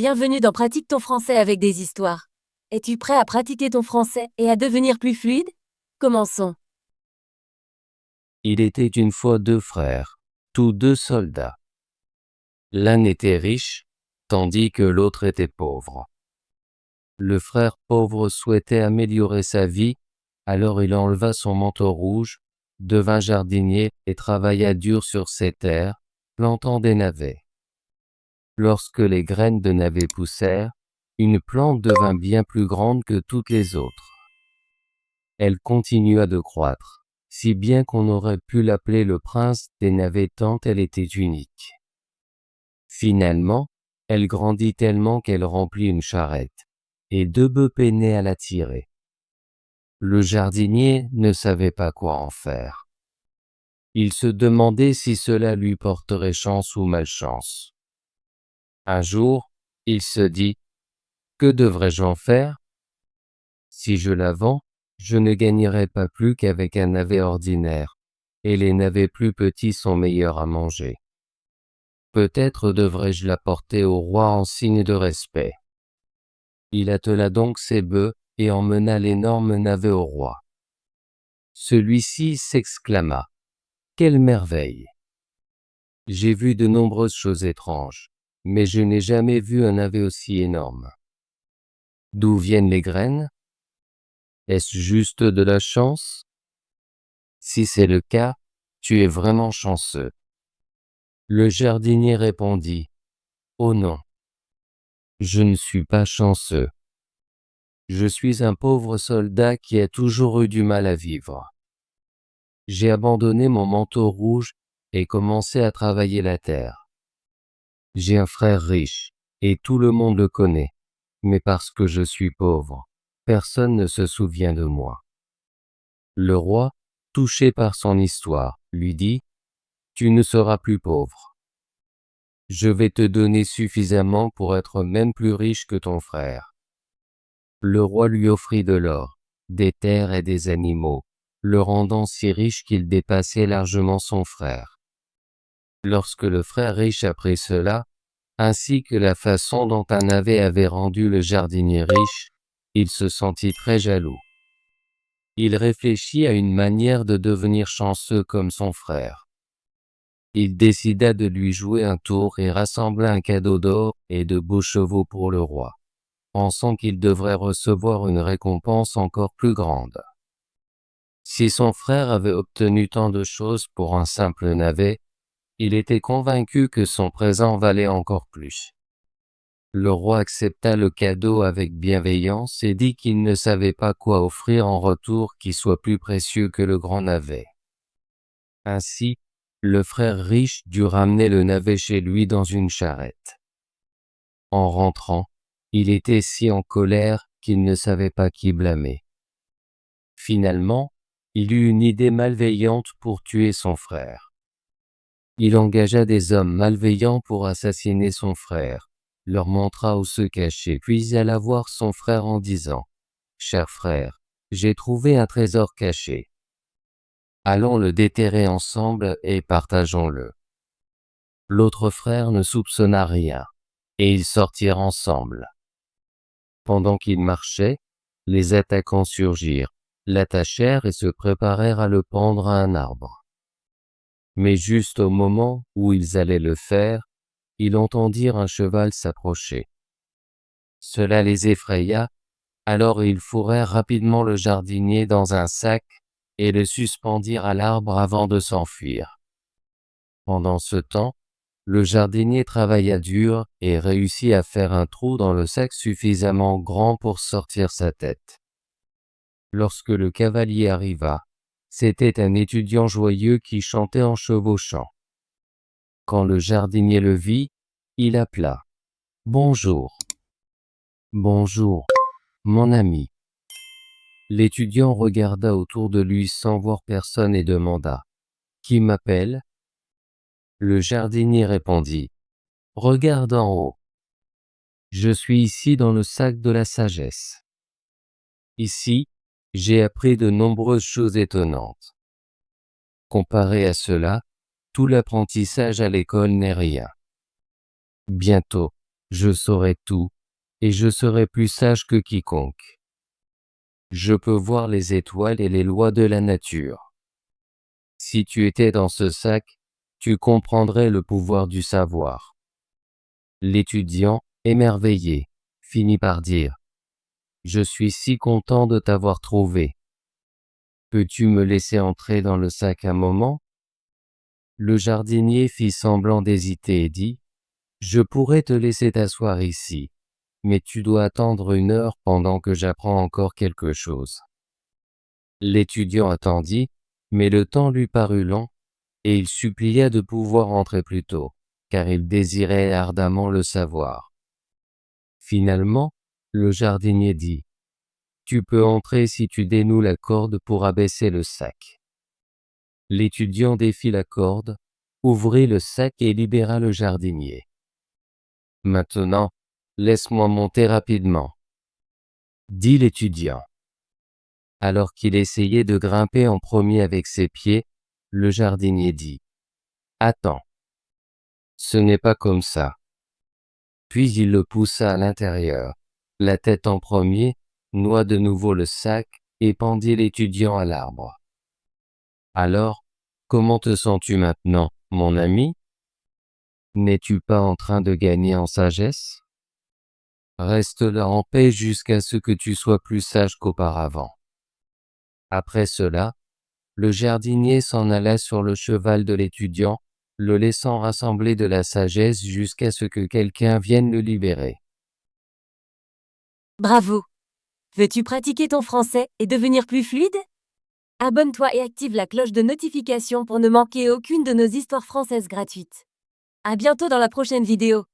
Bienvenue dans Pratique ton français avec des histoires. Es-tu prêt à pratiquer ton français et à devenir plus fluide? Commençons. Il était une fois deux frères, tous deux soldats. L'un était riche, tandis que l'autre était pauvre. Le frère pauvre souhaitait améliorer sa vie, alors il enleva son manteau rouge, devint jardinier et travailla dur sur ses terres, plantant des navets. Lorsque les graines de navets poussèrent, une plante devint bien plus grande que toutes les autres. Elle continua de croître, si bien qu'on aurait pu l'appeler le prince des navets tant elle était unique. Finalement, elle grandit tellement qu'elle remplit une charrette, et deux bœufs peinaient à la tirer. Le jardinier ne savait pas quoi en faire. Il se demandait si cela lui porterait chance ou malchance. Un jour, il se dit, « Que devrais-je en faire? Si je la vends, je ne gagnerai pas plus qu'avec un navet ordinaire, et les navets plus petits sont meilleurs à manger. Peut-être devrais-je la porter au roi en signe de respect. » Il attela donc ses bœufs et emmena l'énorme navet au roi. Celui-ci s'exclama, « Quelle merveille! J'ai vu de nombreuses choses étranges, mais je n'ai jamais vu un navet aussi énorme. D'où viennent les graines? Est-ce juste de la chance? Si c'est le cas, tu es vraiment chanceux. » Le jardinier répondit, « Oh non, je ne suis pas chanceux. Je suis un pauvre soldat qui a toujours eu du mal à vivre. J'ai abandonné mon manteau rouge et commencé à travailler la terre. J'ai un frère riche, et tout le monde le connaît, mais parce que je suis pauvre, personne ne se souvient de moi. » Le roi, touché par son histoire, lui dit, « Tu ne seras plus pauvre. Je vais te donner suffisamment pour être même plus riche que ton frère. » Le roi lui offrit de l'or, des terres et des animaux, le rendant si riche qu'il dépassait largement son frère. Lorsque le frère riche apprit cela, ainsi que la façon dont un navet avait rendu le jardinier riche, il se sentit très jaloux. Il réfléchit à une manière de devenir chanceux comme son frère. Il décida de lui jouer un tour et rassembla un cadeau d'or et de beaux chevaux pour le roi, pensant qu'il devrait recevoir une récompense encore plus grande. Si son frère avait obtenu tant de choses pour un simple navet, il était convaincu que son présent valait encore plus. Le roi accepta le cadeau avec bienveillance et dit qu'il ne savait pas quoi offrir en retour qui soit plus précieux que le grand navet. Ainsi, le frère riche dut ramener le navet chez lui dans une charrette. En rentrant, il était si en colère qu'il ne savait pas qui blâmer. Finalement, il eut une idée malveillante pour tuer son frère. Il engagea des hommes malveillants pour assassiner son frère, leur montra où se cacher, puis alla voir son frère en disant, « Cher frère, j'ai trouvé un trésor caché. Allons le déterrer ensemble et partageons-le. » L'autre frère ne soupçonna rien, et ils sortirent ensemble. Pendant qu'ils marchaient, les attaquants surgirent, l'attachèrent et se préparèrent à le pendre à un arbre. Mais juste au moment où ils allaient le faire, ils entendirent un cheval s'approcher. Cela les effraya, alors ils fourrèrent rapidement le jardinier dans un sac et le suspendirent à l'arbre avant de s'enfuir. Pendant ce temps, le jardinier travailla dur et réussit à faire un trou dans le sac suffisamment grand pour sortir sa tête. Lorsque le cavalier arriva, c'était un étudiant joyeux qui chantait en chevauchant. Quand le jardinier le vit, il appela, « Bonjour. »« Bonjour, mon ami. » L'étudiant regarda autour de lui sans voir personne et demanda, « Qui m'appelle ?» Le jardinier répondit, « Regarde en haut. Je suis ici dans le sac de la sagesse. Ici, j'ai appris de nombreuses choses étonnantes. Comparé à cela, tout l'apprentissage à l'école n'est rien. Bientôt, je saurai tout, et je serai plus sage que quiconque. Je peux voir les étoiles et les lois de la nature. Si tu étais dans ce sac, tu comprendrais le pouvoir du savoir. L'étudiant, émerveillé, finit par dire : « Je suis si content de t'avoir trouvé. Peux-tu me laisser entrer dans le sac un moment ? » Le jardinier fit semblant d'hésiter et dit : « Je pourrais te laisser t'asseoir ici, mais tu dois attendre 1 heure pendant que j'apprends encore quelque chose. » L'étudiant attendit, mais le temps lui parut long, et il supplia de pouvoir entrer plus tôt, car il désirait ardemment le savoir. Finalement, le jardinier dit : « Tu peux entrer si tu dénoues la corde pour abaisser le sac. » L'étudiant défit la corde, ouvrit le sac et libéra le jardinier. « Maintenant, laisse-moi monter rapidement, » dit l'étudiant. Alors qu'il essayait de grimper en premier avec ses pieds, le jardinier dit : « Attends. Ce n'est pas comme ça. » Puis il le poussa à l'intérieur, la tête en premier, noua de nouveau le sac, et pendit l'étudiant à l'arbre. « Alors, comment te sens-tu maintenant, mon ami ? N'es-tu pas en train de gagner en sagesse ? Reste là en paix jusqu'à ce que tu sois plus sage qu'auparavant. » Après cela, le jardinier s'en alla sur le cheval de l'étudiant, le laissant rassembler de la sagesse jusqu'à ce que quelqu'un vienne le libérer. Bravo! Veux-tu pratiquer ton français et devenir plus fluide? Abonne-toi et active la cloche de notification pour ne manquer aucune de nos histoires françaises gratuites. À bientôt dans la prochaine vidéo.